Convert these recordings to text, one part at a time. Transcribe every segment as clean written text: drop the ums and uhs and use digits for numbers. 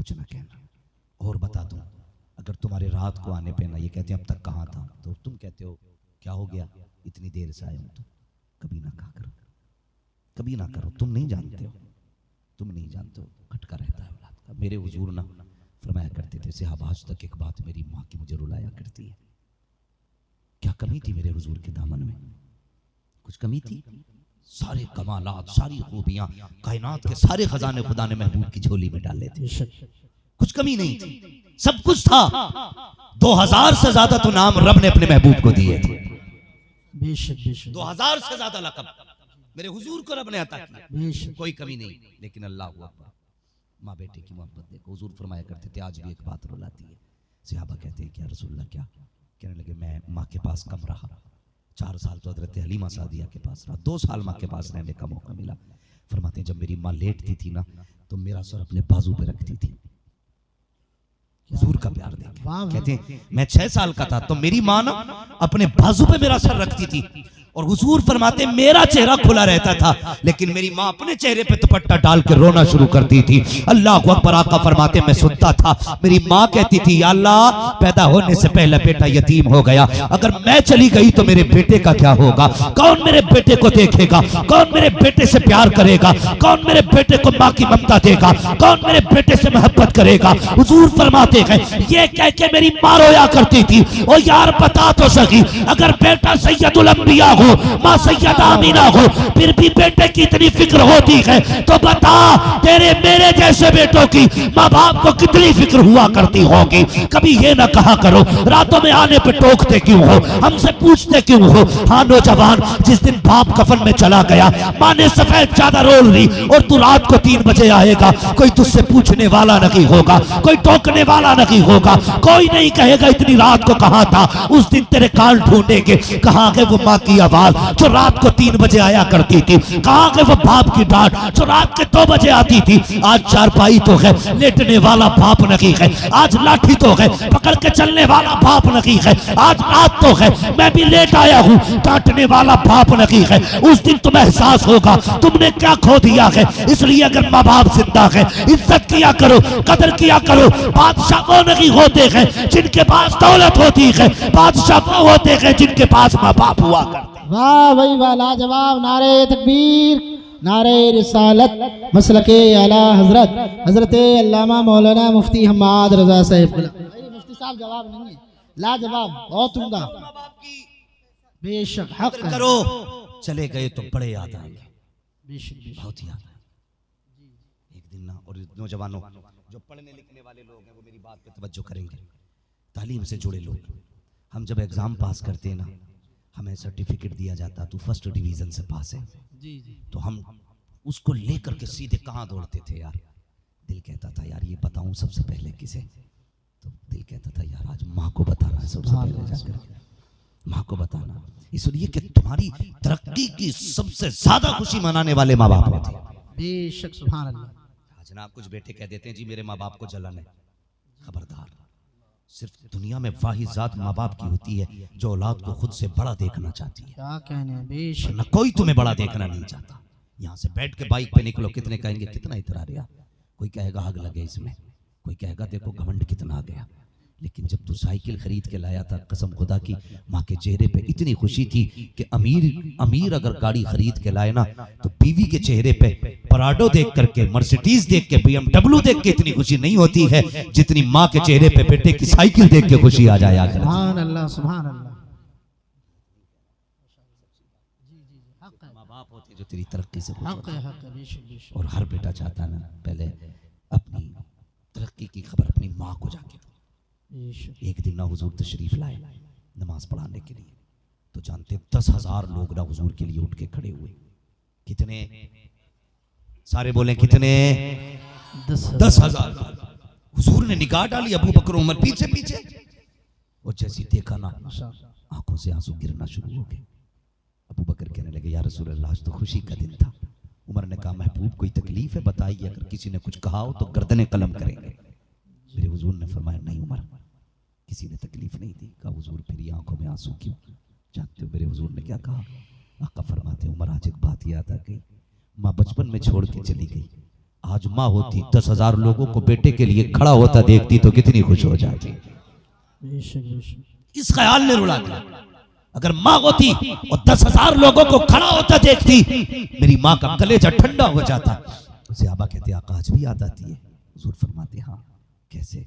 कुछ ना कहना। और बता दूं, अगर तुम्हारे रात को आने पे ना ये कहते हैं अब तक कहाँ था, तो तुम कहते हो क्या हो गया, इतनी देर से आया हूं, तो कभी ना कहा करो, कभी ना करो। तुम नहीं जानते हो, तुम नहीं जानते हो, खटका रहता है औलाद का। मेरे हुजूर ना फरमाया करते थे, साहब आज तक एक बात मेरी माँ की मुझे रुलाया करती है। क्या कमी थी मेरे हुजूर के दामन में? कुछ कमी थी? सारे कमालात, सारी खूबियां, कायनात के सारे खजाने खुदा ने महबूब की झोली में डाले थे, कुछ कमी नहीं थी, सब कुछ था। 2000 से ज्यादा तो नाम रब ने अपने महबूब को दिए थे। बेशक बेशक 2000 से ज्यादा लक़ब मेरे हुजूर को रब ने अता किया, कोई कमी नहीं। लेकिन अल्लाह अकबर, माँ बेटे की मोहब्बत देखो। हुजूर फरमाया करते थे आज भी एक बात रुलाती है। सहाबा कहते हैं क्या रसूलल्लाह क्या? कहने लगे मैं माँ के पास कम रहा, 4 साल तो हजरत हलीमा सादिया के पास रहा, 2 साल माँ के पास रहने का मौका मिला। फरमाते हैं जब मेरी माँ लेटती थी ना तो मेरा सर अपने बाजू पे रखती थी। हुजूर का प्यार देखें। कहते हैं मैं 6 साल का था तो मेरी माँ ना अपने बाजू पे मेरा सर रखती थी, और हुजूर फरमाते मेरा चेहरा खुला रहता था, लेकिन मेरी माँ अपने चेहरे पे दुपट्टा डाल के रोना शुरू करती थी। अल्लाह अकबर। आका फरमाते मैं सुनता था, मेरी माँ कहती थी या अल्लाह पैदा होने से पहले बेटा यतीम हो गया, अगर मैं चली गई तो मेरे बेटे का क्या होगा? कौन मेरे बेटे को देखेगा? कौन मेरे बेटे से प्यार करेगा? कौन मेरे बेटे को माँ की ममता देगा? कौन मेरे बेटे से मोहब्बत करेगा? हुजूर फरमाते हैं ये कह के मेरी माँ रोया करती थी, ओ यार बता तो सही, अगर बेटा सैयदुल अंबिया हो, माँ सैयदा आमीना हो, फिर भी बेटे की इतनी फिक्र होती है, तो बता तेरे मेरे जैसे बेटों की माँ बाप को कितनी फिक्र हुआ करती होगी। कभी ये ना कहा करो रातों में आने पे टोकते क्यों हो, हमसे पूछते क्यों हो। हाँ नौजवान, जिस दिन बाप कफन में चला गया, माँ ने सफेद चादर ओढ़ ली और तू रात को 3 बजे आएगा, कोई तुझसे पूछने वाला नहीं होगा, कोई टोकने वाला नहीं होगा, कोई नहीं कहेगा इतनी रात को कहाँ था। उस दिन तेरे कान ढूंढेंगे, कहाँ है वो माँ की आवाज जो रात को 3 बजे आया करती थी, कहाँ है वो बाप की डांट जो रात के 2 बजे आती थी। आज चारपाई तो है, लेटने वाला बाप नहीं है, आज लाठी तो है, पकड़ के चलने वाला बाप नहीं है, आज रात तो है, मैं भी लेट आया हूँ, डांटने वाला बाप नहीं है। उस दिन तुम्हें एहसास होगा तुमने क्या खो दिया है। इसलिए अगर माँ बाप जिंदा है, इज्जत किया करो, कदर किया करो। बादशाह वो नहीं होते हैं जिनके पास दौलत होती है, बादशाह वो होते हैं जिनके पास माँ बाप हुआ करते। वाह भाई वाह, लाजवाब। नारे तकबीर, नारे रिसालत, मसलके आला हजरत हजरत अल्लामा मौलाना मुफ्ती हम्माद रजा साहिब। मुफ्ती साहब जवाब नहीं है, लाजवाब, बहुत उम्दा। बेशक हक करो, चले गए तो बड़े याद आएंगे, बहुत याद आएंगे एक दिन ना। और नौजवानों जो पढ़ने लिखने वाले लोग हैं वो मेरी बात पे तवज्जो करेंगे, तालीम से जुड़े लोग, हम जब एग्जाम पास करते हैं ना, हमें सर्टिफिकेट दिया जाता तू फर्स्ट डिवीजन से पास है जी, तो हम उसको लेकर के सीधे कहाँ दौड़ते थे यार। दिल कहता था यार ये बताऊं सबसे पहले किसे, तो दिल कहता था यार आज माँ को बताना है सबसे पहले जाकर, माँ को बताना। इसलिए कि तुम्हारी तरक्की की सबसे ज्यादा खुशी मनाने वाले माँ बाप होते हैं। बेशक सुभान अल्लाह। जनाब कुछ बेटे कह देते हैं जी मेरे माँ बाप को जलन है, खबरदार, सिर्फ दुनिया में वाही जात माँ बाप की होती है जो औलाद को खुद से बड़ा देखना चाहती है। क्या कहने, बेशक न कोई तुम्हें बड़ा देखना नहीं चाहता। यहाँ से बैठ के बाइक पे निकलो, कितने कहेंगे कितना इतरा रहा, कोई कहेगा आग लगे इसमें, कोई कहेगा देखो घमंड कितना आ गया। लेकिन जब तू साइकिल खरीद के लाया था, कसम खुदा की माँ के चेहरे पे इतनी खुशी थी कि अमीर अगर गाड़ी खरीद के लाए ना, तो बीवी के चेहरे पे पराडो देख करके, मर्सिडीज देख के, BMW देख के इतनी खुशी नहीं होती है जितनी माँ के चेहरे पे बेटे की साइकिल देख के खुशी आ जाए। सुभान अल्लाह, सुभान अल्लाह। माँ बाप होते जो तेरी तरक्की से खुश होते, बेशक। और हर बेटा चाहता ना पहले अपनी तरक्की की खबर अपनी माँ को जाके दो। एक दिन ना हुजूर तशरीफ लाए नमाज पढ़ाने के लिए, तो जानते 10,000 लोग ना हुजूर के लिए उठ के खड़े हुए। कितने? सारे बोले कितने? 10,000। हुजूर ने निगाह डाली, अबू बकर उमर पीछे पीछे, और जैसी देखा ना आंखों से आंसू गिरना शुरू हो गए। अबू बकर कहने लगे या रसूल अल्लाह आज तो खुशी का दिन था। उमर ने कहा महबूब कोई तकलीफ है बताइए, अगर किसी ने कुछ कहा हो तो गर्दने कलम करेंगे। मेरे हुजूर ने फरमाया नहीं उमर, किसी ने तकलीफ नहीं दी। कहा हुजूर फिर आंखों में आंसू क्यों? जानते हो मेरे हुजूर ने क्या कहा? आका फरमाते उमर आज एक बात याद आ गई, माँ बचपन में छोड़ के चली गई, आज माँ होती 10,000 लोगों को बेटे के लिए खड़ा होता देखती तो कितनी खुश हो जाती। इस ख्याल ने रुला दिया। अगर माँ होती और 10,000 लोगों को खड़ा होता देखती, मेरी माँ का कलेजा ठंडा हो जाता। सहाबा कहते आका आज भी याद आती है? हुजूर फरमाते हाँ। कैसे?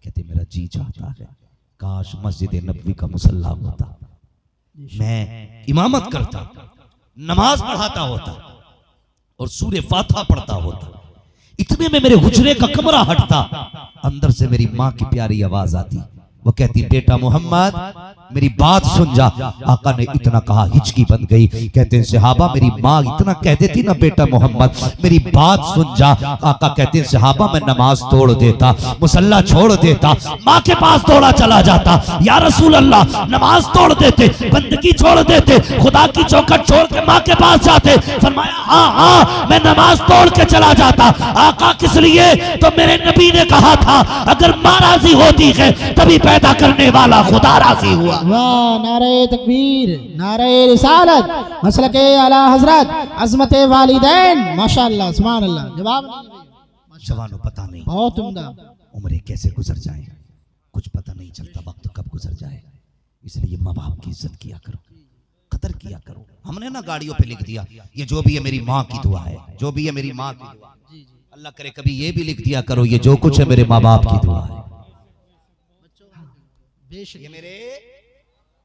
कहते मेरा जी चाहता है काश मस्जिद नबवी का मुसल्ला होता, मैं इमामत करता, नमाज पढ़ाता होता और सूरे फातिहा पढ़ता होता। इतने में मेरे हुजरे का कमरा हटता, अंदर से मेरी माँ की प्यारी आवाज आती। वो कहती बेटा मोहम्मद मेरी बात सुन जा। आका ने इतना कहा हिचकी बन गई। कहते हैं सहाबा मेरी माँ इतना कह देती ना बेटा मोहम्मद मेरी बात सुन जा। आका कहते हैं सहाबा मैं नमाज तोड़ देता, मुसल्ला छोड़ देता, माँ के पास दौड़ा चला जाता। या रसूल अल्लाह नमाज तोड़ देते, बंदगी छोड़ देते, खुदा की चौखट छोड़ के माँ के पास जाते। फरमाया हाँ हाँ मैं नमाज तोड़ के चला जाता। आका किस लिए? तो मेरे नबी ने कहा था अगर माँ राजी होती है तभी पैदा करने वाला खुदा राजी हुआ। वाह नारे तकबीर, नारे रिसालत, मसलके आला हजरत, अज़मत वालिदैन, माशाअल्लाह सुभान अल्लाह। जवाब जवानों पता नहीं बहुत उम्दा। उम्रें कैसे गुजर जाए, कुछ पता नहीं चलता वक्त कब गुजर जाए। इसलिए माँ बाप की इज्जत किया करो, कदर किया करो। हमने ना गाड़ियों पे लिख दिया ये जो भी है मेरी माँ की दुआ है, जो भी है मेरी माँ की दुआ। अल्लाह करे कभी ये भी लिख दिया करो ये जो कुछ है मेरे माँ बाप की दुआ है। बेशक ये मेरे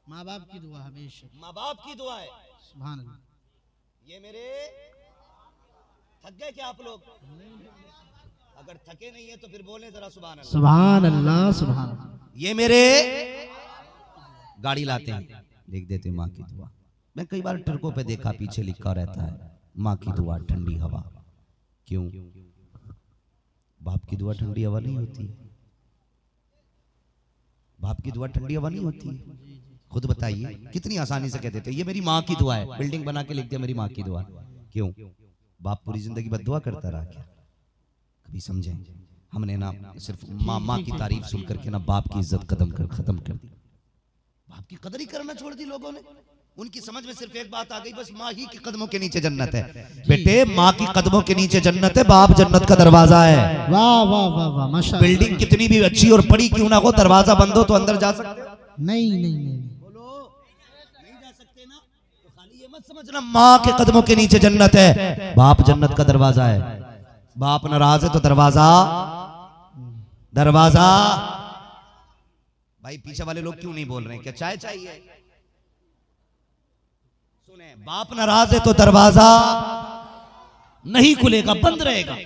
माँ बाप की दुआ है, बेशक माँ बाप की दुआ है। सुभान अल्लाह। ये मेरे थक गए क्या आप लोग? अगर थके नहीं है तो फिर बोले जरा सुभान अल्लाह। सुभान अल्लाह, सुभान अल्लाह। ये मेरे गाड़ी लाते हैं लिख देते माँ की दुआ। मैं कई बार ट्रकों पे देखा पीछे लिखा रहता है माँ की दुआ ठंडी हवा। क्यों? बाप की दुआ ठंडी हवा नहीं होती? बाप की दुआ ठंडी हवा नहीं होती? खुद बताइए कितनी आसानी से कह देते ये मेरी माँ की दुआ है, बिल्डिंग बना के लिख दिया मेरी माँ की दुआ। क्यों? बाप पूरी जिंदगी बद्दुआ करता रहा क्या? कभी समझे? हमने ना सिर्फ माँ की तारीफ सुन करके ना बाप की इज्जत खत्म कर दी। बाप की कदर ही करना छोड़ दी लोगों ने। उनकी समझ में सिर्फ एक बात आ गई बस माँ ही के कदमों के नीचे जन्नत है। बेटे माँ की कदमों के नीचे जन्नत है, बाप जन्नत का दरवाजा है। वाह वाह वाह वाह माशाअल्लाह। बिल्डिंग कितनी भी अच्छी और बड़ी क्यों ना हो, दरवाजा बंद हो तो अंदर जा सकते हो? नहीं नहीं नहीं बोलो नहीं जा सकते ना। तो खाली ये मत समझना माँ के कदमों के नीचे जन्नत है, बाप जन्नत का दरवाजा है। बाप नाराज है तो दरवाजा भाई पीछे वाले लोग क्यों नहीं बोल रहे हैं? क्या चाय चाहिए? सुने बाप नाराज है तो दरवाजा नहीं खुलेगा, बंद रहेगा।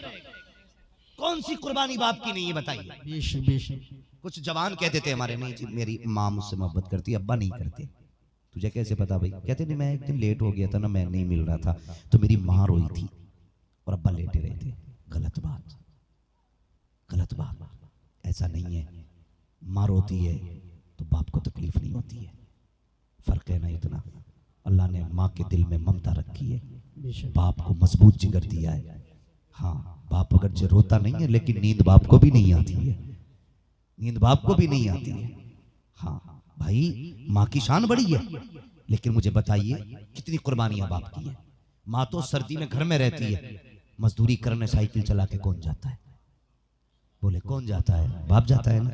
कौन सी कुर्बानी बाप की नहीं है बताइए? बेशक बेशक। कुछ जवान कहते थे हमारे नहीं जी मेरी माँ मुझसे मोहब्बत करती है, अब्बा नहीं करते। तुझे कैसे पता भाई? कहते नहीं मैं एक दिन लेट हो गया था ना, मैं नहीं मिल रहा था तो मेरी माँ रोई थी और अब्बा लेटे रहे थे। गलत बात, गलत बात। ऐसा नहीं है, माँ रोती है तो बाप को तकलीफ नहीं होती है। फर्क है ना इतना। अल्लाह ने माँ के दिल में ममता रखी है, बाप को मजबूत जिगर दिया है। हाँ बाप अगर जो रोता नहीं है लेकिन नींद बाप को भी नहीं आती है, नींद बाप को भी नहीं आती है। हाँ भाई माँ की शान बड़ी है, लेकिन मुझे बताइए कितनी कुर्बानियां बाप की है। माँ तो सर्दी में घर में रहती है, मजदूरी करने साइकिल चला के कौन जाता है? बोले कौन जाता है? बाप जाता है ना।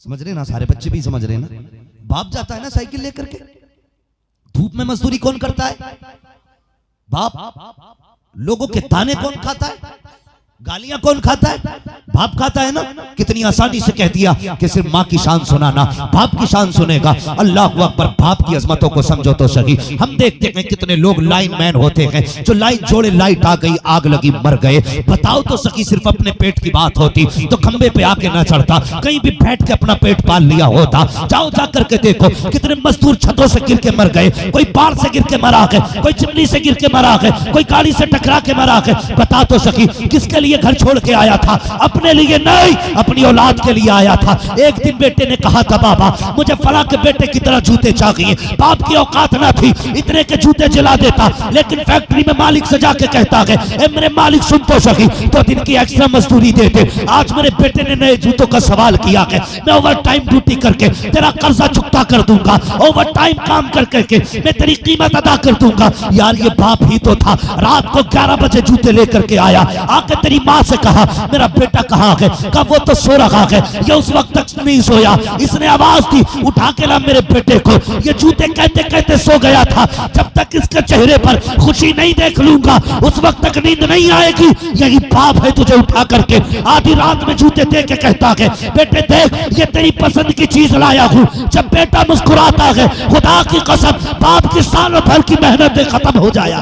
समझ रहे ना, सारे बच्चे भी समझ रहे ना, बाप जाता है ना साइकिल लेकर के। धूप में मजदूरी कौन करता है? बाप। लोगों के ताने कौन खाता है? गालियां कौन खाता है? बाप खाता है ना। कितनी आसानी से कह दिया कि सिर्फ माँ की शान सुनाना, बाप की शान सुनेगा। अल्लाह अकबर। बाप की अजमतों को समझो तो सही। हम देखते हैं कितने लोग लाइन मैन होते हैं जो लाइन जोड़े, लाइट आ गई, आग लगी, मर गए। बताओ तो सही सिर्फ अपने पेट की बात होती तो खंबे पे आके ना चढ़ता, कहीं भी बैठ के अपना पेट पाल लिया होता। जाओ जा करके देखो कितने मजदूर छतों से गिर के मर गए, कोई पार से गिर के मरा है, कोई चिमनी से गिर के मरा है, कोई गाड़ी से टकरा के मरा है। बता तो सकी किसके लिए घर छोड़ के आया था? अपने लिए नहीं, अपनी औलाद के लिए आया था। एक दिन बेटे ने कहा था बाबा मुझे फला के बेटे की तरह जूते चाहिए। बाप की औकात ना थी, इतने के जूते जिला देता, लेकिन फैक्ट्री में मालिक से जाके कहता है ए मेरे मालिक सुन तो सही, तो दिन की एक्स्ट्रा मजदूरी देते। आज मेरे बेटे ने नए जूतों का सवाल किया है, मैं ओवर टाइम ड्यूटी करके तेरा कर्जा चुकता कर दूंगा, ओवर टाइम काम कर करके मैं तेरी कीमत अदा कर दूंगा। यार ये बाप ही तो था, रात को 11 बजे जूते लेकर के आया, आके तेरी अपनी माँ से कहा मेरा बेटा कहाँ है, कहा वो तो सो रहा है, ये उस वक्त तक नहीं सोया, इसने आवाज दी उठा के ला मेरे बेटे को, ये जूते कहते कहते सो गया था, जब तक इसके चेहरे पर खुशी नहीं देख लूंगा उस वक्त तक नींद नहीं आएगी। यही पाप है तुझे उठा करके आधी रात में जूते दे के कहता है बेटे देख ये तेरी पसंद की चीज लाया हूं। जब बेटा मुस्कुराता है खुदा की कसम बाप की सालों भर की मेहनत खत्म हो जाया।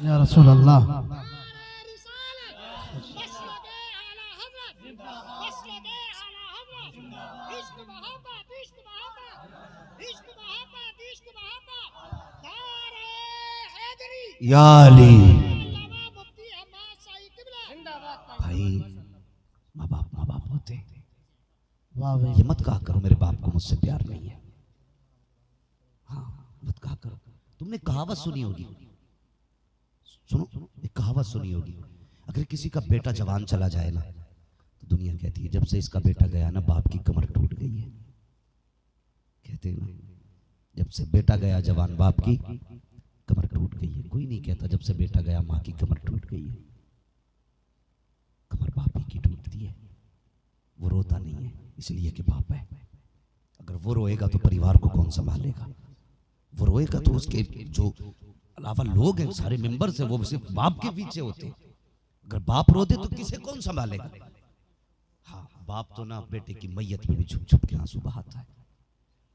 या रसूल अल्लाह। या अली भाई माँ बाप होते हैं, ये मत कहा करो मेरे बाप को मुझसे प्यार नहीं है। हाँ मत कहा करो। तुमने कहावत सुनी होगी, सुनो एक कहावत सुनी होगी, अगर किसी का बेटा जवान चला जाए ना तो दुनिया कहती है जब से इसका बेटा गया ना बाप की कमर टूट गई है। कहते हैं ना जब से बेटा गया जवान बाप की कमर टूट गई है। कोई नहीं कहता जब से बेटा गया माँ की कमर टूट गई है। कमर बाप ही की टूटती है, वो रोता नहीं है इसलिए कि बाप है। अगर वो रोएगा तो परिवार को कौन संभालेगा, वो रोएगा तो उसके जो अलावा लोग हैं सारे मेंबर्स हैं वो सिर्फ बाप के पीछे होते हैं। अगर बाप रो दे तो किसे कौन संभालेगा। हाँ बाप तो ना बेटे की मैयत में भी छुप छुप के आंसू बहाता है,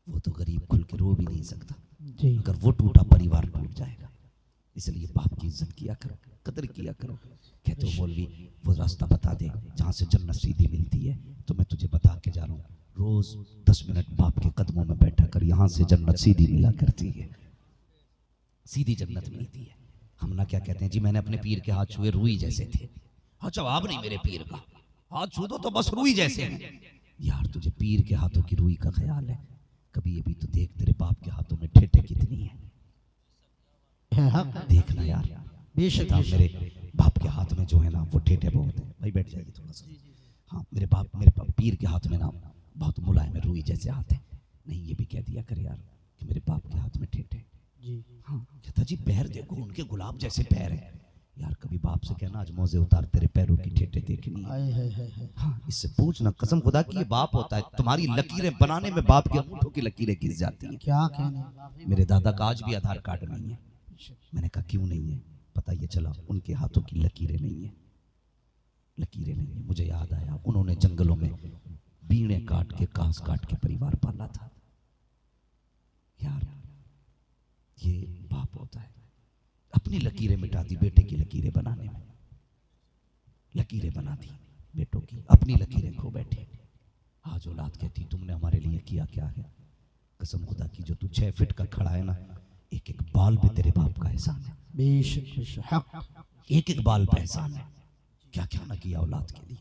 वो तो गरीब खुल के रो भी नहीं सकता। अगर वो टूटा परिवार टूट जाएगा। इसलिए बाप की इज्जत किया करो, कदर किया करो। कहते हो मौलवी वो रास्ता बता दे जहां से जन्नत सीधी मिलती है, तो मैं तुझे बता के जा रहा हूँ रोज 10 मिनट बाप के कदमों में बैठा कर, यहाँ से जन्नत सीधी मिला करती है, सीधी जन्नत मिलती है। हम ना क्या कहते हैं जी मैंने अपने पीर के हाथ छुए रुई जैसे थे। हाँ जवाब नहीं मेरे पीर का, हाथ छू दो तो बस रुई जैसे हैं। यार तुझे पीर के हाथों की रुई का ख्याल है, कभी ये भी तो देख तेरे बाप के हाथों में ठेठे कितनी है। देखना यार बेशक मेरे बाप के हाथ में जो है ना वो ठेठे बहुत है। भाई बैठ जाइए थोड़ा सा। हाँ मेरे बाप पीर के हाथ में ना बहुत मुलायम रुई जैसे हाथ है। नहीं ये भी कह दिया कर यार कि मेरे बाप के हाथ में ठेठे जी। हाँ कहता जी पैर देखो उनके गुलाब जैसे पैर है। यार कभी बाप से कहना आज मोजे उतार तेरे पैरों की ठेठे देखनी है। हाँ इससे पूछना कसम खुदा की ये बाप होता है। तुम्हारी लकीरें बनाने में बाप के अंगूठों की लकीरें घिस जाती हैं। क्या कहने मेरे दादा का आज भी आधार कार्ड नहीं है। मैंने कहा क्यों नहीं है, पता ये चला उनके हाथों की लकीरें नहीं है, लकीरें नहीं है। मुझे याद आया उन्होंने जंगलों में बीड़े काट के कांस काट के परिवार पाला था। यार ये बाप होता है। अपनी लकीरें मिटा दी बेटे की लकीरें बनाने में, लकीरें बना दी बेटों की, अपनी लकीरें खो बैठे। आज औलाद कहती तुमने हमारे लिए किया क्या है। कसम खुदा की जो तू 6 फीट का खड़ा है ना, एक एक बाल पे तेरे बाप का एहसान है। एक एक बाल पे एहसान है। क्या क्या ना किया औलाद के लिए,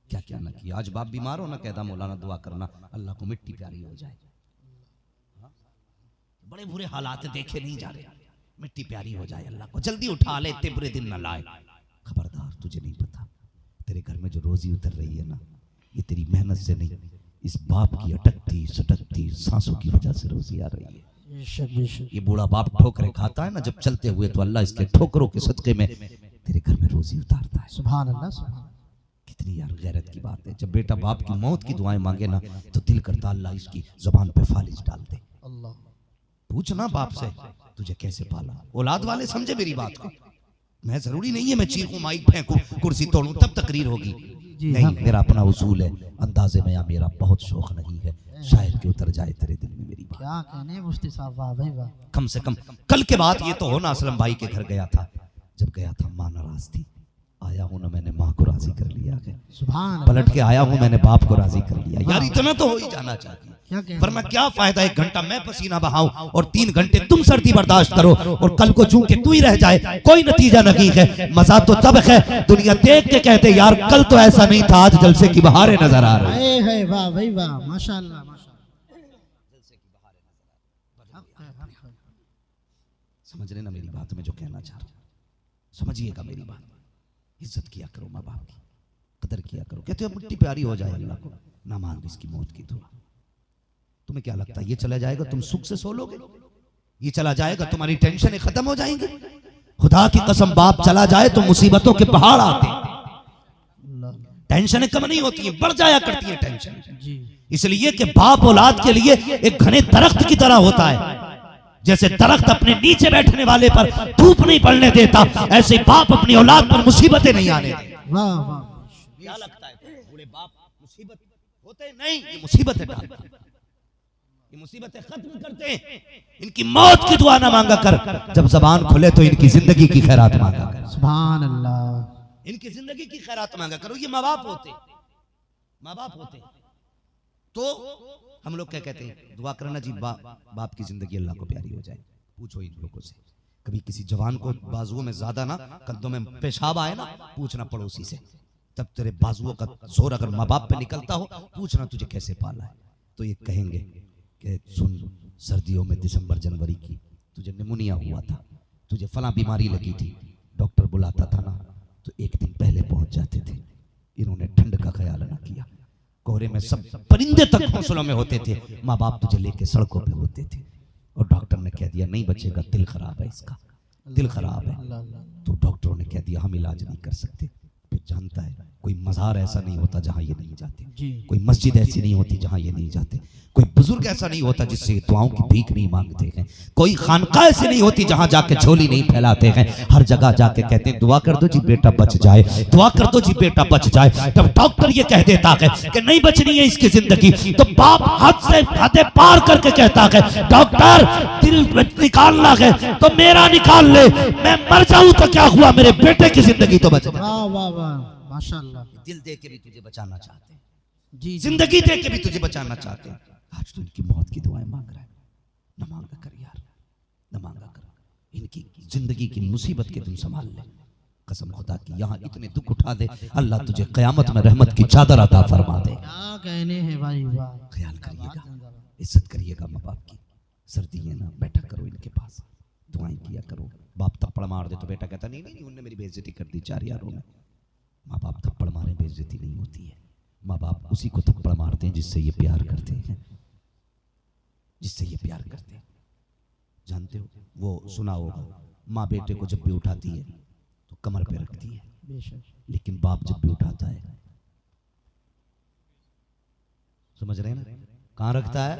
क्या क्या ना किया। आज बाप बीमार हो ना कहता मौलाना दुआ करना अल्लाह को मिट्टी प्यारी हो जाए। बड़े बुरे हालात देखे नहीं जा रहे, मिट्टी प्यारी हो जाए अल्लाह को, जल्दी उठा ले, इतने बुरे दिन न लाए। खबरदार तुझे नहीं पता तेरे घर में जो रोजी उतर रही है ना ये तेरी मेहनत से नहीं, इस बाप की अटकती सटकती सांसों की वजह से रोजी आ रही है। ये बूढ़ा बाप ठोकरें खाता है ना जब चलते हुए तो अल्लाह इसके ठोकरों के सदके में तेरे घर में रोजी उतारता है। सुभान अल्लाह सुभान। कितनी यार गैरत की बात है। जब बेटा बाप की मौत की दुआएं मांगे ना तो दिल करता अल्लाह इसकी जुबान पे फालिज डाल दे। अल्लाह पूछना बाप से तुझे कैसे पाला। औलाद वाले समझे मेरी बात को। मैं जरूरी नहीं है मैं चीखूं माइक फेंकूं कुर्सी तोड़ूं तब तकरीर होगी। नहीं मेरा अपना उसूल है, अंदाजे में या मेरा बहुत शौक नहीं है शायद कि उतर जाए तेरे दिल में मेरी बात। क्या कहने मुफ्ती साहब, वाह भाई वाह। कम से कम कल के बाद ये तो हो ना असलम भाई के घर गया था, जब गया था माँ नाराज थी, आया हूं ना मैंने माँ को राजी कर लिया है। सुभान पलट के आया हूं मैंने बाप को राजी कर लिया। यार इतना तो हो ही जाना चाहिए, वरना क्या फायदा 1 घंटा मैं पसीना बहाऊं और 3 घंटे तुम सर्दी बर्दाश्त करो और कल को चूं के तू ही रह जाए, कोई नतीजा नहीं है। मजा तो तब है दुनिया देख के कहते यार कल तो ऐसा नहीं था, आज जलसे की बहारें नजर आ रही है। वाह भाई वाह, माशाअल्लाह माशाअल्लाह। समझ रहे ना मेरी बात में जो कहना चाह रहा हूं, समझिएगा मेरी बात। इज्जत किया करो माँ बाप की, कदर किया करो। कहते हो मिट्टी प्यारी हो जाए अल्लाह को, ना मांग इसकी मौत की दुआ। तुम्हें क्या लगता है ये चला जाएगा तुम सुख से सो लोगे? ये चला जाएगा, तुम्हारी टेंशन खत्म हो जाएंगी। खुदा की कसम, बाप चला जाए तो मुसीबतों के पहाड़ आते हैं। टेंशन कम नहीं होती है, बढ़ जाया करती है टेंशन। इसलिए कि बाप औलाद के लिए एक घने दरख्त की तरह होता है। जैसे दरख्त अपने नीचे बैठने वाले पर धूप नहीं पड़ने देता, ऐसे बाप अपनी औलाद पर मुसीबतें नहीं आने देते। क्या लगता है बूढ़े बाप मुसीबत होते? नहीं, ये मुसीबतें डालते हैं, ये मुसीबतें खत्म करते हैं। इनकी मौत की दुआ ना मांगा कर, जब जबान खुले तो इनकी जिंदगी की खैरात मांगा कर। सुभान अल्लाह। इनकी जिंदगी की खैरात मांगा करो। ये माँ बाप होते, माँ बाप होते। तो हम लोग क्या कहते हैं, दुआ करना जी बाप की जिंदगी अल्लाह को प्यारी हो जाए। पूछो इन लोगों से, कभी किसी जवान को बाजुओं में ज्यादा ना, कंधों में पेशाब आए ना, पूछना पड़ोसी से, तब तेरे बाजुओं का जोर अगर माँ बाप पे निकलता हो, पूछना तुझे कैसे पाला है। तो ये कहेंगे कि सुन, सर्दियों में दिसंबर जनवरी की तुझे निमोनिया हुआ था, तुझे फला बीमारी लगी थी, डॉक्टर बुलाता था ना, तो एक दिन पहले पहुंच जाते थे। इन्होंने ठंड का ख्याल ना किया, कोहरे में सब परिंदे तक घोंसलों में होते थे, माँ बाप तुझे लेके सड़कों पे होते थे, और डॉक्टर ने कह दिया नहीं बचेगा, दिल खराब है इसका, दिल खराब है। तो डॉक्टरों ने कह दिया हम इलाज नहीं कर सकते। फिर जानता है कोई मज़ार ऐसा नहीं होता जहां ये नहीं जाते, कोई मस्जिद ऐसी नहीं होती जहां ये नहीं जाते, कोई बुजुर्ग ऐसा नहीं होता जिससे दुआओं की भीख नहीं मांगते हैं, कोई खानका ऐसी नहीं होती जहां जाके झोली नहीं फैलाते हैं। हर जगह जाके कहते हैं दुआ कर दो जी बेटा बच जाए, दुआ कर दो जी बेटा बच जाए। जब डॉक्टर ये कह देता है कि नहीं बचनी है इसकी जिंदगी, तो बाप हद से हदें पार करके कहता है डॉक्टर दिल निकालना है तो मेरा निकाल ले, मैं मर जाऊं तो क्या हुआ, मेरे बेटे की जिंदगी तो बच जाए। माशाअल्लाह। दिल दे के भी तुझे बचाना चाहते हैं, जी जिंदगी दे के भी तुझे बचाना चाहते हैं। आज तो इनकी मौत की दुआएं मांग रहा है, न मांगा कर यार, न मांगा कर। इनकी जिंदगी की मुसीबत के तुम संभाल ले, कसम खुदा की। यहाँ इतने दुख उठा दे, अल्लाह तुझे कयामत में रहमत की चादर अता फरमा दे। क्या कहने हैं भाई, वाह। ख्याल करिएगा, इज्जत करिएगा माँ बाप की। सर्दी है ना, बैठा करो इनके पास, दुआएं किया करो। बाप थप्पड़ मार दे तो बेटा कहता नहीं नहीं उनने मेरी बेइज्जती कर दी 4 यारों में। माँ बाप थप्पड़ मारे बेइज्जती नहीं होती है, माँ बाप उसी को थप्पड़ मारते हैं जिससे ये प्यार करते हैं, जिससे ये प्यार करते हैं। जानते हो वो सुना होगा, माँ बेटे को जब भी उठाती है तो कमर पे रखती है, लेकिन बाप जब भी उठाता है, समझ रहे हैं ना, कहाँ रखता है,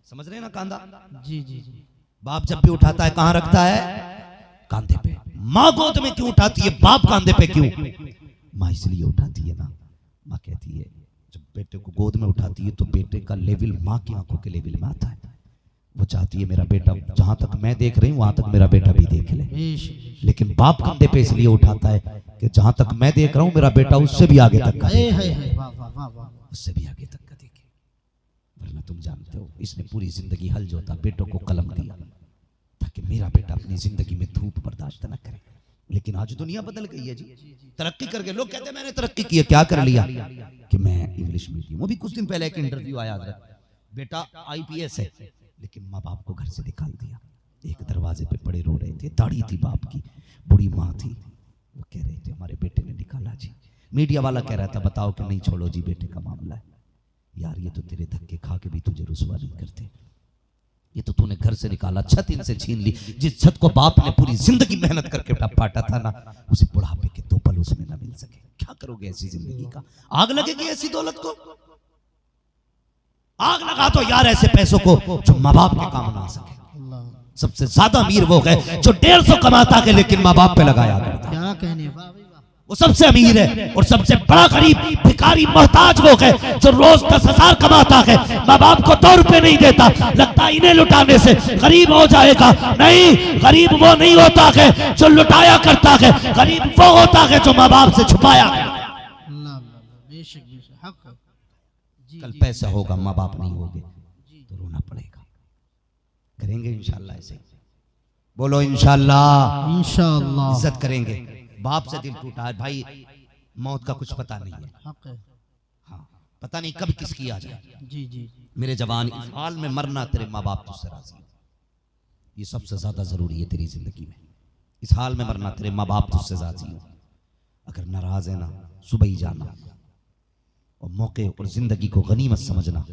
समझ रहे हैं ना, कांधा। जी जी जी। बाप जब भी उठाता है कहाँ रखता है, कांधे पे। माँ गोद में क्यों उठाती है, बाप कांधे पे क्यों? माँ इसलिए उठाती है ना, माँ कहती है जब बेटे को गोद में उठाती है तो बेटे का लेवल माँ की आंखों के लेवल में आता है। वो चाहती है मेरा बेटा, जहां तक मैं देख रही हूँ वहां तक मेरा बेटा भी देख ले। लेकिन बाप कंधे पे इसलिए उठाता है कि जहां तक मैं देख रहा हूँ मेरा बेटा उससे भी आगे तक का, उससे भी आगे तक का देखे। वरना तुम जानते हो इसने पूरी जिंदगी हल जोता बेटों को कलम दिया ताकि मेरा बेटा अपनी जिंदगी में धूप बर्दाश्त न करे। लेकिन आज दुनिया बदल गई है जी, तरक्की करके लोग कहते हैं मैंने तरक्की की है, क्या कर लिया कि मैं इंग्लिश मीडियम। वो भी कुछ दिन पहले एक इंटरव्यू आया था, बेटा IPS है, लेकिन माँ बाप को घर से निकाल दिया। एक दरवाजे पे पड़े रो रहे थे, दाढ़ी थी बाप की, बूढ़ी माँ थी, वो कह रहे थे हमारे बेटे ने निकाला जी। मीडिया वाला कह रहा था बताओ कि नहीं छोड़ो जी बेटे का मामला है। यार ये तो तेरे धक्के खा के भी तुझे रुसवा नहीं करते, ये तो तूने घर से निकाला, छत इनसे छीन ली। जिस छत को बाप ने पूरी जिंदगी मेहनत करके पाटा था ना, उसे बुढ़ापे के 2 पल उसमें ना मिल सके। क्या करोगे ऐसी जिंदगी का? आग लगेगी ऐसी दौलत को, आग लगा दो यार ऐसे पैसों को जो माँ बाप के काम ना आ सके। सबसे ज्यादा अमीर वो है जो 150 कमाता है लेकिन माँ बाप पे लगाया करता है। क्या कहने, वो सबसे अमीर है। और सबसे बड़ा गरीब भिखारी मोहताज वो है जो रोज 10,000 कमाता है, माँ बाप को 2 रुपए नहीं देता, लगता है इन्हें लुटाने से गरीब हो जाएगा। नहीं, गरीब वो नहीं होता है जो लुटाया करता है, गरीब वो होता है जो माँ बाप से छुपाया है। कल पैसा होगा माँ बाप नहीं होंगे तो रोना पड़ेगा। करेंगे इंशाल्लाह ऐसे, बोलो इंशाल्लाह, इंशाल्लाह इज्जत करेंगे। बाप से दिल टूटा है भाई, मौत का कुछ पता नहीं है। हाँ, पता नहीं कब किसकी आ जाए। जी जी। मेरे जवान, इस हाल में मरना तेरे माँ बाप तुझसे राजी है, ये सबसे ज्यादा जरूरी है तेरी जिंदगी में। इस हाल में मरना तेरे माँ बाप तुझसे राजी हो। अगर नाराज है ना, सुबह ही जाना और मौके और जिंदगी को गनीमत समझना,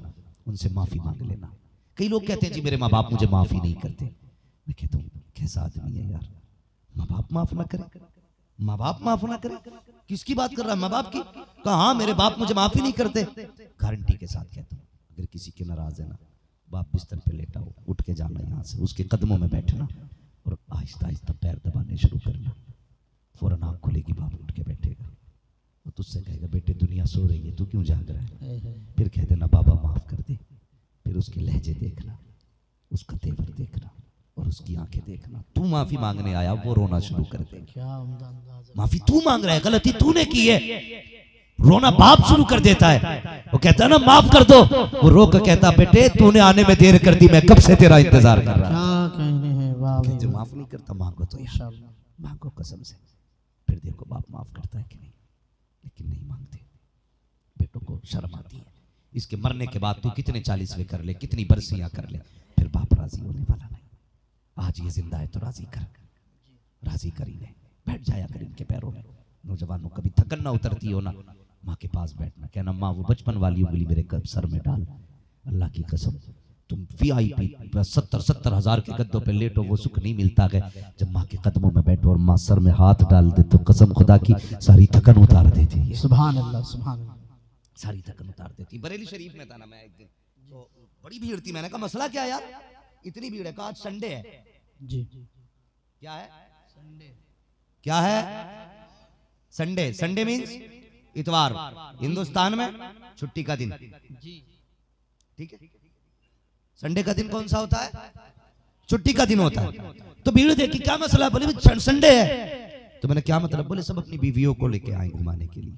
उनसे माफी मांग लेना। कई लोग कहते हैं जी मेरे माँ बाप मुझे माफ ही नहीं करते। मैं कहता हूँ कैसा आदमी है यार, माँ बाप माफ ना करे, माँ बाप माफ ना करे, किसकी बात कर रहा है? माँ बाप की। कहा हाँ मेरे बाप मुझे माफ ही नहीं करते। गारंटी के साथ कहता हूँ अगर किसी के नाराज है ना, बाप बिस्तर पे लेटा हो, उठ के जाना यहाँ से, उसके कदमों में बैठना और आहिस्ता आहिस्ता पैर दबाने शुरू करना। फौरन आँख खुलेगी, बाप उठ के बैठेगा और तुझसे कहेगा बेटे दुनिया सो रही है, तू क्यों जाग रहा है? फिर कह देना बाबा माफ कर दे। फिर उसके लहजे देखना, उसका तेवर देखना और उसकी आंखें देखना। तू माफी मांगने आया, वो रोना शुरू कर दे। माफी तू मांग रहा है, गलती तूने की है, रोना बाप शुरू कर देता है। वो कहता है ना माफ कर दो, वो रो कर कहता बेटे तूने आने में देर कर दी, मैं कब से तेरा इंतजार कर रहा था। कहते माफ नहीं करता, मांगो तो यार, मांगो कसम से। फिर देखो बाप माफ करता है कि नहीं, लेकिन नहीं मांगते। बेटों को शर्म आती है। इसके मरने के बाद तू कितने 40वें कर ले, कितनी बरसियां कर ले, फिर बाप राजी होने वाला नहीं। आज ये जिंदा है तो राजी कर, राजी कर ही ले, बैठ जाया कर इनके पैरों में। नौजवानों कभी थकन ना उतरती हो ना, माँ के पास बैठना, कहना माँ वो बचपन वाली उंगली मेरे सर में डाल। अल्लाह की कसम तुम VIP 70 हजार के गद्दों पे लेटो, वो सुख नहीं मिलता है जब माँ के कदमों में बैठो और माँ सर में हाथ डाल दे तो कसम खुदा की सारी थकन उतार देती है। सुभान अल्लाह, सुभान अल्लाह। सारी थकन उतार देती। बरेली शरीफ में था ना मैं एक दिन, तो बड़ी भीड़ थी। मैंने कहा मसला क्या यार, इतनी भीड़ है? कहा आज संडे है। जी क्या है? संडे क्या है? संडे। संडे मीन्स इतवार, हिंदुस्तान में छुट्टी का दिन। ठीक है, संडे का दिन कौन सा होता है? छुट्टी का दिन होता है। तो भीड़ देखी, क्या मसला? बोले संडे है। तो मैंने क्या मतलब? बोले सब अपनी बीवियों को लेके आए घुमाने के लिए।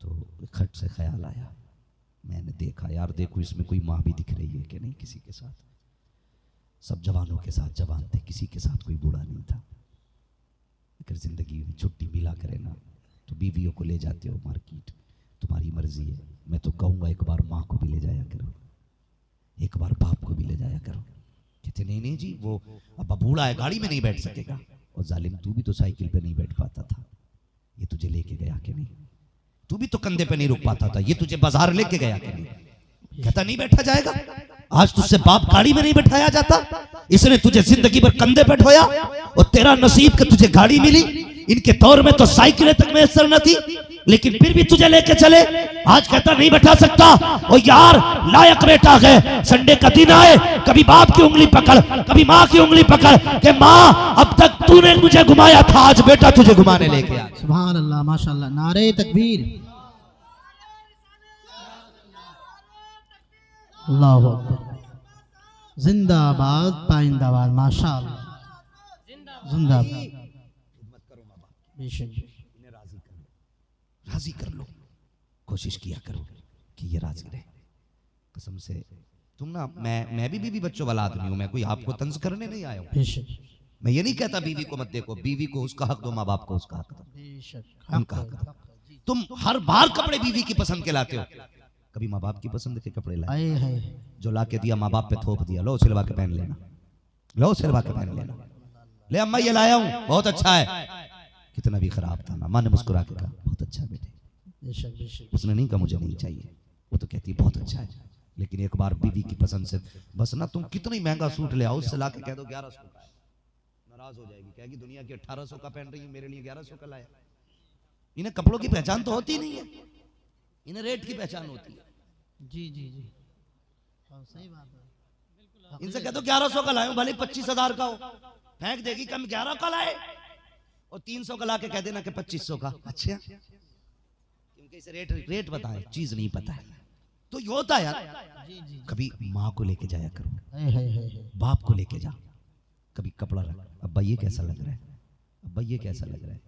तो खट से ख्याल आया, मैंने देखा यार देखो इसमें कोई माँ भी दिख रही है कि नहीं किसी के साथ। सब जवानों के साथ जवान थे, किसी के साथ कोई बूढ़ा नहीं था। अगर जिंदगी में छुट्टी मिला करे ना तो बीवियों को ले जाते हो मार्केट, तुम्हारी मर्जी है। मैं तो कहूँगा एक बार माँ को भी ले जाया करो, एक बार बाप को भी ले जाया करो। कहते नहीं नहीं जी वो अब बूढ़ा है, गाड़ी में नहीं बैठ सकेगा। और जालिम तू भी तो साइकिल पे नहीं बैठ पाता था, ये तुझे लेके गया कि नहीं? तू भी तो कंधे पे नहीं रुक पाता था, ये तुझे बाजार लेके गया कि नहीं? कहता नहीं बैठा जाएगा। आज तुझसे बाप गाड़ी में नहीं बैठाया जाता, इसने तुझे जिंदगी भर कंधे पे ढोया और तेरा नसीब कि तुझे गाड़ी मिली। इनके दौर में तो साइकिलें तक मैसर न थी, लेकिन फिर भी तुझे लेके चले। आज कहता नहीं बैठा सकता। और यार लायक बेटा है, संडे का दिन आए कभी बाप की उंगली पकड़, कभी माँ की उंगली पकड़ के माँ अब तक तूने मुझे घुमाया था, आज बेटा तुझे घुमाने लेके आ। सुभान अल्लाह, माशाअल्लाह, नारे तकबीर, अल्लाहु अकबर, जिंदाबाद पाइंदाबाद, माशाअल्लाह, जिंदाबाद। बेशक राजी कर लो, कोशिश किया करो कि ये राजी रहे। कसम से तुम ना, मैं भी बीवी बच्चों वाला आदमी हूं, मैं कोई आपको तंज करने नहीं आया हूं। मैं ये नहीं कहता बीवी को मत देखो, बीवी को उसका हक दो, माँ बाप को उसका हक दो, उनका हक दो। तुम हर बार कपड़े बीवी की पसंद के लाते हो, कभी माँ बाप की पसंद के कपड़े लाए? जो ला के दिया माँ बाप पे थोप दिया, लो सिलवा के पहन लेना, लो सिलवा के पहन लेना। ले अम्मा ये लाया हूं, बहुत अच्छा है। कितना भी खराब था ना, माँ ने मुस्कुरा के कहा बहुत अच्छा है बेटे। उसने नहीं कहा मुझे नहीं चाहिए, वो तो कहती है बहुत अच्छा है। लेकिन एक बार बीवी की पसंद से बस ना, तुम कितना ही महंगा सूट ले आओ, उससे ला के कह दो 1100 का है, नाराज हो जाएगी, कहेगी दुनिया की 1800 का पहन रही है, मेरे लिए 1100 का लाया। इन्हें कपड़ों की पहचान तो होती नहीं है, इन्हें रेट की पहचान होती है। जी जी जी, सही बात है। इनसे कह दो 1100 का लाए, भले 25,000 का हो, फेंक देगी। कम 11 का लाए और 300 का ला के कह देना कि 2500 का। अच्छा, क्योंकि इसे रेट पता है, चीज नहीं पता है। तो ये होता है यार। कभी माँ को लेके जाया करो, बाप को लेके जा, कभी कपड़ा रख, अब्बा ये कैसा लग रहा है, अब्बा ये कैसा लग रहा है,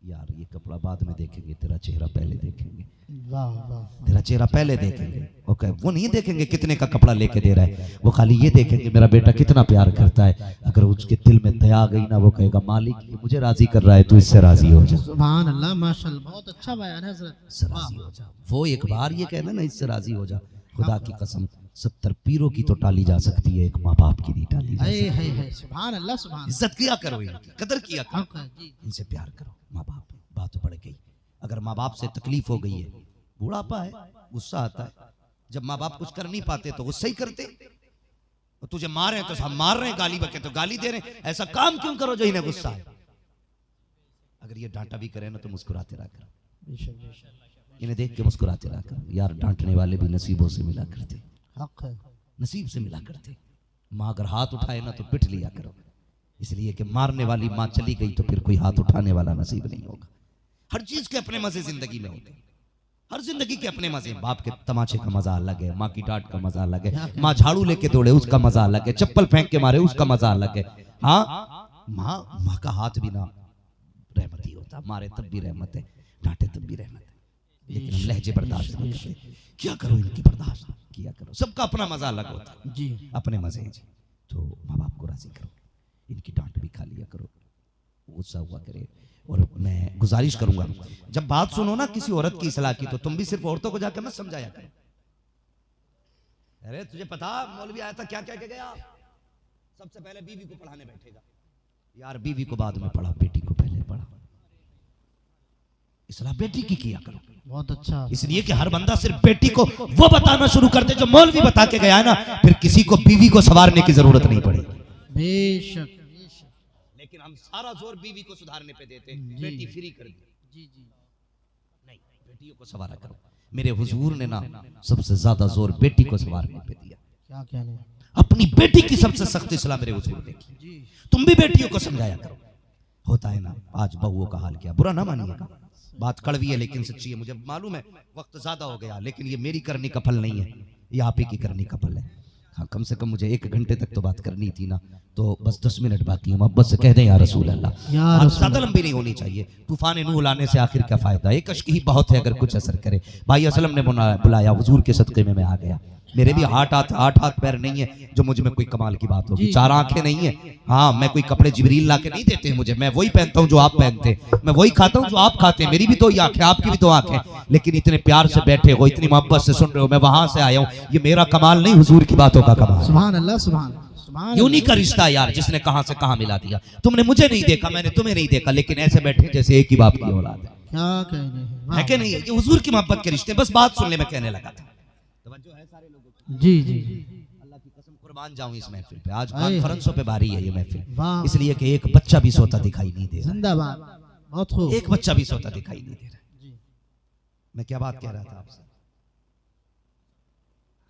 यार ये कपड़ा बाद में देखेंगे, तेरा चेहरा पहले देखेंगे। वाह वाह, तेरा चेहरा पहले देखेंगे। ओके, वो नहीं देखेंगे कितने का कपड़ा लेके दे रहा है, वो खाली ये देखेंगे मेरा बेटा कितना प्यार करता है। अगर उसके दिल में दया आ गई ना, वो कहेगा मालिक ये मुझे राजी कर रहा है, तू इससे राजी हो जा। सुभान अल्लाह, माशाअल्लाह, बहुत अच्छा बयान है हज़रत। इससे राजी हो जा। वो एक बार ये कहना ना इससे राजी हो जा, खुदा की कसम 70 पीरों की तो टाली जा सकती है, एक माँ बाप की नहीं टाली जा सकती। सुभान अल्लाह, सुभान। इज्जत किया करो, इनकी कदर किया करो, इनसे प्यार करो। माँ बाप बात बढ़ गई, अगर माँ बाप से तकलीफ हो गई है, बुढ़ापा है, गुस्सा आता है, जब माँ बाप कुछ कर नहीं पाते तो गुस्सा ही करते। और तुझे मारे तो हम मार रहे हैं, गाली बके तो गाली दे रहे हैं, ऐसा काम क्यों करो जो इन्हें गुस्सा है। अगर ये डांटा भी करे ना तो मुस्कुराते रहा कर, इन्हें देख के मुस्कुराते रहा कर। यार डांटने वाले भी नसीबों से मिला करते, हक है, नसीब से मिला करते। माँ अगर हाथ उठाए ना तो पिट लिया करो, इसलिए कि मारने वाली माँ चली गई तो फिर कोई हाथ उठाने वाला नसीब नहीं होगा। हर चीज के अपने मजे जिंदगी में होते हैं, हर जिंदगी के अपने मजे। बाप के तमाचे का मजा अलग है, माँ की डांट का मजा अलग है, माँ झाड़ू लेके दौड़े उसका मजा अलग है, चप्पल फेंक के मारे उसका मजा अलग है। हाँ माँ का हाथ भी ना रहमत ही होता, मारे तब भी रहमत है, डांटे तब भी रहमत है, लेकिन हम लहजे बर्दाश्त नहीं करते। क्या करो इनकी बर्दाश्त किया करो, सबका अपना मजा अलग होता है जी, अपने मजे हैं जी। तो माँ बाप को राजी करो, इनकी डांट भी खा लिया करो, गुस्सा हुआ करे। और मैं गुजारिश करूंगा जब बात सुनो ना किसी औरत की इस्लाह की, तो तुम भी सिर्फ औरतों को जाकर मत समझाया करो। अरे तुझे पता मौलवी आया था क्या क्या क्या गया, सबसे पहले बीवी को पढ़ाने बैठेगा। यार बीवी को बाद में पढ़ा, बेटी को पहले पढ़ा। इस्लाह बेटी की किया करो। बहुत अच्छा, इसलिए कि हर बंदा सिर्फ बेटी को वो बताना शुरू कर दे जो मौलवी बता के गया है ना, फिर किसी को बीवी को संवारने की जरूरत नहीं पड़ेगी। बेशक, लेकिन हम सारा जोर बीवी को सुधारने पे देते हैं, बेटी फ्री कर दी। जी जी, नहीं, बेटियों को संवारा करो। मेरे हुजूर ने ना सबसे ज्यादा जोर बेटी को संवारने पे दिया। क्या कहने, अपनी बेटी की सबसे सख्त सलाह मेरे हुजूर ने की। तुम भी बेटियों को समझाया करो। होता है ना आज बहुओं का हाल क्या, बुरा ना मानिएगा, बात कड़वी है लेकिन सच्ची है। मुझे मालूम है वक्त ज्यादा हो गया, लेकिन ये मेरी करनी का फल नहीं है, ये आप ही की करनी का फल है। हाँ कम से कम मुझे 1 घंटे तक तो बात करनी थी ना, तो बस 10 मिनट बाकी है। मोहब्बत से कह दें या रसूल अल्लाह, ज्यादा लंबी नहीं होनी चाहिए। तूफान नूह लाने से आखिर क्या फायदा, एक अश्क ही बहुत है अगर कुछ असर करे। भाई असलम ने बुलाया, हुजूर के सदक़े में मैं आ गया। मेरे भी 8 हाथ पैर नहीं है जो मुझ में कोई कमाल की बात होगी, 4 आंखें नहीं है। हाँ मैं कोई कपड़े जिब्रील ला के नहीं देते हैं मुझे, मैं वही पहनता हूँ जो आप पहनते हैं, मैं वही खाता हूँ जो आप खाते हैं। मेरी भी 2 आंखें, आपकी भी 2 आंखें, लेकिन इतने प्यार से बैठे हो, इतनी मोहब्बत से सुन रहे हो। मैं वहां से आया हूँ, ये मेरा कमाल नहीं, हुजूर की बातों का कमाल। सुभान अल्लाह, सुभान, यूनी का रिश्ता यार, जिसने कहां से कहां मिला दिया। तुमने मुझे नहीं देखा, मैंने तुम्हें नहीं देखा, लेकिन ऐसे बैठे जैसे एक ही बाप की औलाद है। क्या कहने है कि नहीं, ये हुजूर की मोहब्बत के रिश्ते। बस बात सुनने में कहने लगा था, जी जी, अल्लाह की कसम कुर्बान जाऊं इस महफिल पे। आज कॉन्फ्रेंसों पे भारी है ये महफिल, इसलिए कि एक बच्चा भी सोता दिखाई नहीं दे रहा। जिंदाबाद, बहुत खूब, एक बच्चा भी सोता दिखाई नहीं दे रहा। मैं क्या बात कह रहा था आपसे?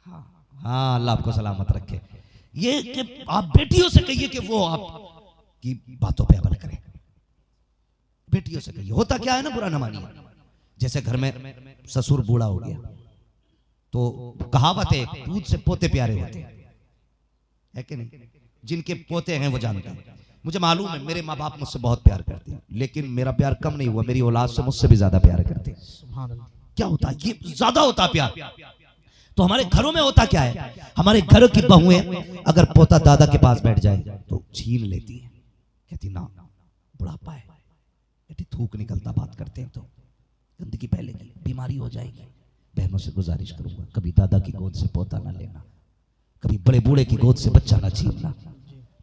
हाँ अल्लाह आपको सलामत रखे। ये कि आप बेटियों से कहिए कि वो आपकी बातों पे अमल करें, बेटियों से कहिए। होता क्या है ना, बुरा ना मानिए, जैसे घर में ससुर बूढ़ा हो गया तो कहावत है दूध से पोते प्यारे होते हैं, है कि नहीं? जिनके पोते हैं वो जानते हैं। मुझे मालूम है मेरे माँ बाप मुझसे बहुत प्यार करते हैं, लेकिन मेरा प्यार कम नहीं हुआ, मेरी औलाद से मुझसे भी ज्यादा प्यार करते हैं। क्या होता है, ये ज्यादा होता प्यार। तो हमारे घरों में होता क्या है, हमारे घर की बहुएं अगर पोता दादा के पास बैठ जाए तो छीन लेती है, कहती ना बुढ़ापा है, कहती थूक निकलता, बात करते हैं तो गंदगी फैलेगी, बीमारी हो जाएगी। बहनों से गुजारिश करूंगा कभी दादा की गोद से पोता ना लेना, कभी बड़े बूढ़े की गोद से बच्चा ना छीनना।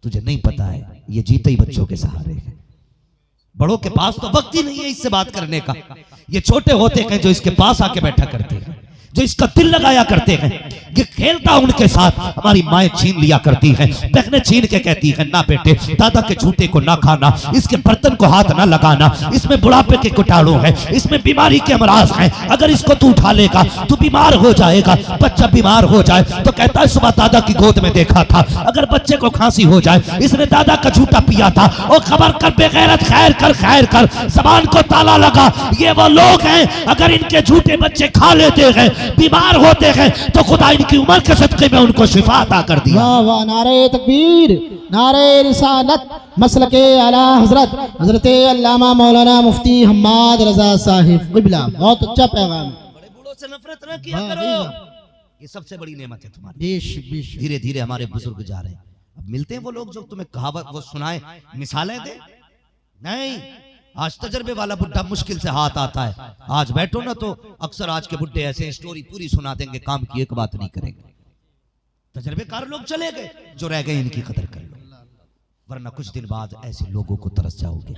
तुझे नहीं पता है ये जीते ही बच्चों के सहारे है, बड़ों के पास तो वक्त ही नहीं है इससे बात करने का। ये छोटे होते हैं जो इसके पास आके बैठा करते हैं, जो इसका दिल लगाया करते हैं, ये खेलता उनके साथ। हमारी माएं छीन लिया करती हैं, बहनें छीन के कहती हैं ना बेटे दादा के झूठे को ना खाना, इसके बर्तन को हाथ ना लगाना, इसमें बुढ़ापे के कीटाणु हैं, इसमें बीमारी के अमराज हैं, अगर इसको तू उठा लेगा तो बीमार हो जाएगा। बच्चा बीमार हो जाए तो कहता है सुबह दादा की गोद में देखा था। अगर बच्चे को खांसी हो जाए इसने दादा का झूठा पिया था, और खबर कर बेगैरत, खैर कर जबान को ताला लगा। ये वो लोग हैं अगर इनके झूठे बच्चे खा लेते हैं, बीमार होते हैं, तो खुदा इनकी उम्र के सदक़े में उनको शिफा अता कर दिया। वाह वाह, नारे तकबीर, नारे रिसालत, मसलके आला हजरत हजरत अल्लामा मौलाना मुफ्ती हम्माद रजा साहिब क़िबला। बहुत अच्छा पैगाम है। बड़े बूढ़ों से नफरत न किया करो, ये सबसे बड़ी नेमत है तुम्हारी। धीरे धीरे हमारे बुजुर्ग जा रहे हैं, अब मिलते हैं वो लोग जो तुम्हें कहावत वो सुनाए, मिसालें दे। नहीं, आज तजर्बे वाला बुड्ढा मुश्किल से हाथ आता है। आज बैठो ना तो अक्सर आज के बुड्ढे ऐसे स्टोरी पूरी सुना देंगे, काम की एक बात नहीं करेंगे। तजर्बेकार लोग चले गए, जो रह गए इनकी कदर कर लो, वरना कुछ दिन बाद ऐसे लोगों को तरस जाओगे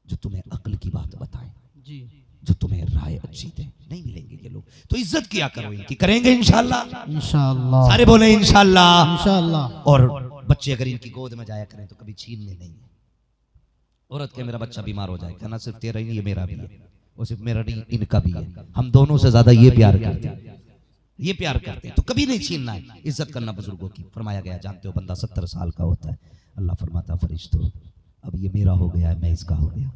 जो तुम्हें अक्ल की बात बताएं। जी जो तुम्हें राय अच्छी दे। नहीं मिलेंगे ये लोग, तो इज्जत किया करो इनकी। करेंगे इंशाल्लाह, इंशाअल्लाह, सारे बोले इंशाल्लाह। इंशाअल्लाह। और बच्चे अगर इनकी गोद में जाया करें तो कभी छीनने नहीं। औरत के मेरा बच्चा बीमार हो जाए, कहना सिर्फ तेरा ही नहीं, ये मेरा भी है, और सिर्फ मेरा नहीं इनका भी है। हम दोनों से ज्यादा ये प्यार करते हैं, ये प्यार करते हैं, तो कभी नहीं छीनना है। इज्जत करना बुजुर्गों की। फरमाया गया, जानते हो बंदा 70 साल का होता है, अल्लाह फरमाता फरिश्तों अब ये मेरा हो गया है, मैं इसका हो गया।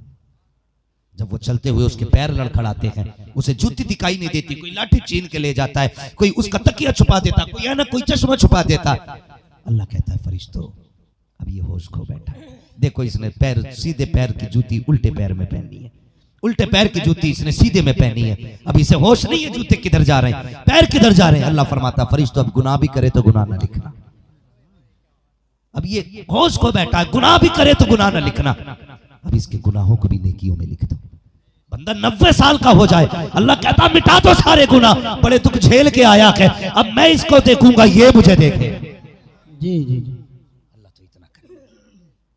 जब वो चलते हुए उसके पैर लड़खड़ाते हैं, उसे जूती दिखाई नहीं देती, कोई लाठी छीन के ले जाता है, कोई उसका तकिया छुपा देता, कोई है ना कोई चश्मा छुपा देता। अल्लाह कहता है फरिश्तों अब ये होश खो बैठा है। देखो इसने पैर, सीधे पैर की जूती उल्टे पैर में पहनी है, उल्टे पैर की जूती इसने सीधे में पहनी है। अब इसे होश नहीं है जूते किधर जा रहे हैं, पैर किधर जा रहे हैं। अल्लाह फरमाता फरिश्तों अब गुनाह भी करे तो गुनाह ना लिखना। अब ये होश खो बैठा है, गुनाह भी करे तो गुनाह ना लिखना। अब इसके गुनाहों को भी नेकियों में लिख दो। बंदा 90 साल का हो जाए, अल्लाह कहता मिटा दो सारे गुनाह, बड़े दुख झेल के आया है, अब मैं इसको देखूंगा ये मुझे देखे। जी जी जी। अल्लाह तो इतना करे,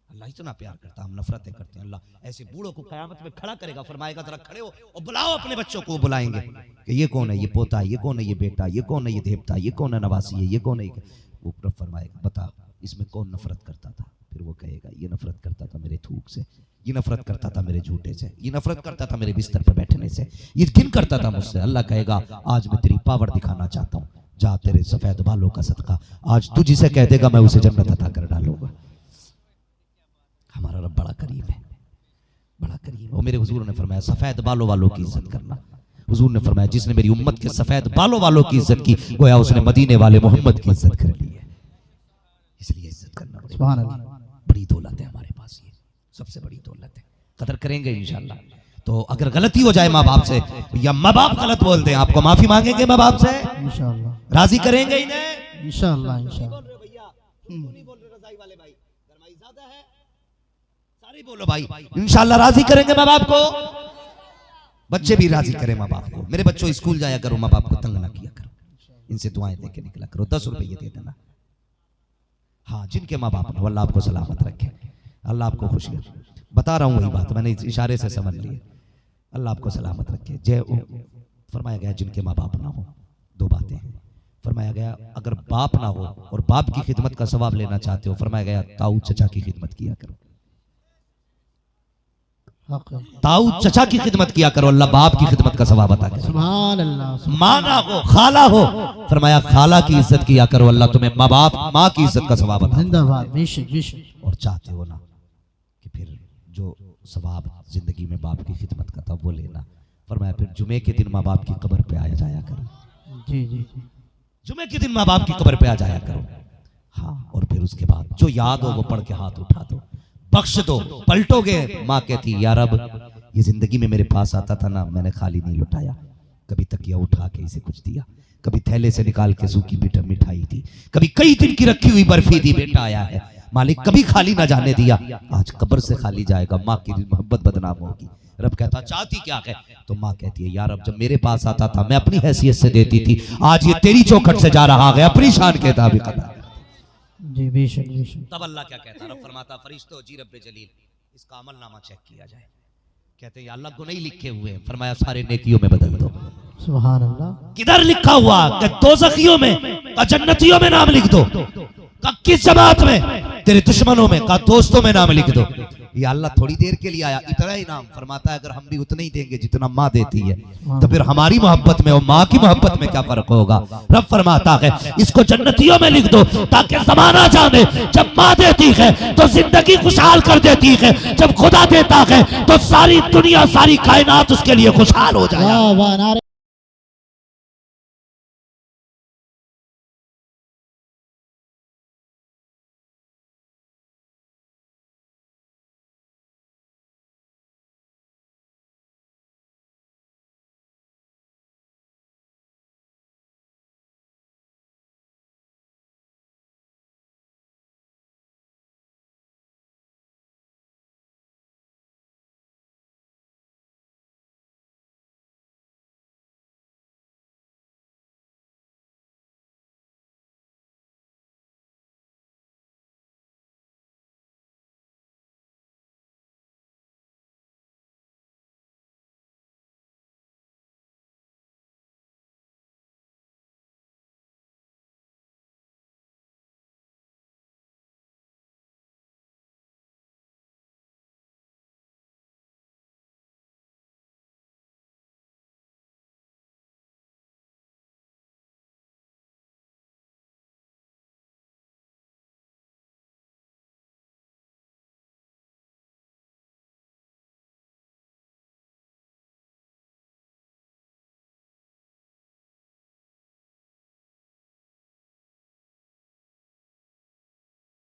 अल्लाह इतना प्यार करता, हम नफरतें करते हैं। अल्लाह ऐसे बूढ़ों को क़यामत में खड़ा करेगा, फरमाएगा जरा खड़े हो और बुलाओ अपने बच्चों को। बुलाएंगे कि ये कौन है, ये पोता है, ये कौन है, ये बेटा, ये कौन है, ये देवता, ये कौन है, नवासी है, ये कौन है। वो रब फरमाएगा बता इसमें कौन नफरत करता था। फिर वो कहेगा ये नफरत करता था मेरे थूक से, ये नफरत करता था मेरे झूठे से, ये नफरत करता था मेरे बिस्तर पर बैठने से, ये घिन करता था मुझसे। अल्लाह कहेगा आज मैं तेरी पावर दिखाना चाहता हूँ, जा तेरे सफेद बालों का सदका आज तू जिसे कह देगा मैं उसे जन्नत अता कर डालूंगा। हमारा रब बड़ा करीम है, बड़ा करीम है। और मेरे हुजूर ने फरमाया सफेद बालों वालों की इज्जत करना। हुजूर ने फरमाया जिसने मेरी उम्मत के सफेद बालों वालों की इज्जत की, गोया उसने मदीने वाले मोहम्मद की इज्जत कर ली है। इसलिए इज्जत करना सुभान अल्लाह, बड़ी दौलत है हमारे पास, ये सबसे बड़ी दौलत है। कदर करेंगे इंशाल्लाह। तो अगर गलती हो जाए माँ बाप से, या माँ बाप गलत बोलते हैं, आपको माफी मांगेंगे माँ बाप से, इंशाअल्लाह, राजी करेंगे इन्हें इंशाअल्लाह, इंशाअल्लाह। सारे बोलो भाई इंशाल्लाह राजी करेंगे माँ बाप को। बच्चे भी राजी करें माँ बाप को। मेरे बच्चों स्कूल जाया करो, माँ बाप को तंग ना किया करो, इनसे दुआएं देके निकला करो। 10 रुपये दे देना। हाँ जिनके माँ बाप अल्लाह आपको सलामत रखे, अल्लाह आपको खुशी बता रहा हूँ, वही बात मैंने इशारे से समझ ली। अल्लाह आपको सलामत रखे। जय फरमाया गया जिनके माँ बाप ना हो, 2 बातें हैं। फरमाया गया अगर बाप ना हो और बाप की खिदमत का सवाब लेना चाहते हो, फरमाया गया ताऊ चचा की खिदमत किया करो, ताऊ चचा की खिदमत किया करो, अल्लाह बाप की खिदमत का सवाब अता करे। सुभान अल्लाह। माँ ना हो खाला हो, फरमाया खाला की इज्जत किया करो, अल्लाह तुम्हें माँ बाप माँ की इज्जत का सवाब अता करे। जिंदाबाद, बेशक बेशक। और चाहते हो ना कि फिर जो सवाब जिंदगी में बाप की खिदमत का था वो लेना, फरमाया फिर जुमे के दिन माँ बाप की कब्र पे आया जाया करो। जी जी जी। जुमे के दिन माँ बाप की कब्र पे आ जाया करो। हाँ और फिर उसके बाद जो याद हो वो पढ़ के हाथ उठा दो, बख्श दो। पलटोगे माँ कहती यार अब ये जिंदगी में मेरे पास आता था ना, मैंने खाली नहीं लुटाया। कभी तकिया उठा के इसे कुछ दिया, कभी थैले से निकाल के सूखी मिठाई दी, कभी कई दिन की रखी हुई बर्फी दी। बेटा आया है मालिक कभी खाली ना जाने दिया, आज कब्र से खाली जाएगा, माँ की मोहब्बत बदनाम होगी। रब कहता चाहती क्या है, तो माँ कहती है यार अब जब मेरे पास आता था मैं अपनी हैसियत से देती थी, आज ये तेरी चौखट से जा रहा है अपनी शान के ताबिक अदा। जी बेशक बेशक। तब अल्लाह क्या कहता, रब फरमाता फरिश्तों जी रब्बे जलील इसका अमलनामा चेक किया जाए। कहते हैं अल्लाह गुनाह लिखे हुए हैं, फरमाया सारे नेकियों में बदल दो। सुभान अल्लाह। किधर लिखा हुआ, कि दोज़खियों में, का जन्नतियों में नाम लिख दो, का किस जमात में, तेरे दुश्मनों में, का दोस्तों में नाम लिख दो। ये अल्लाह थोड़ी देर के लिए आया, इतना ही नाम। फरमाता है अगर हम भी उतना ही देंगे जितना माँ देती है, तो फिर हमारी मोहब्बत में और माँ की मोहब्बत में क्या फर्क होगा। रब फरमाता है इसको जन्नतियों में लिख दो, ताकि जमाना जाने जब माँ देती है तो जिंदगी खुशहाल कर देती है, जब खुदा देता है तो सारी दुनिया सारी कायनात उसके लिए खुशहाल हो जाए। वाह वाह, नारे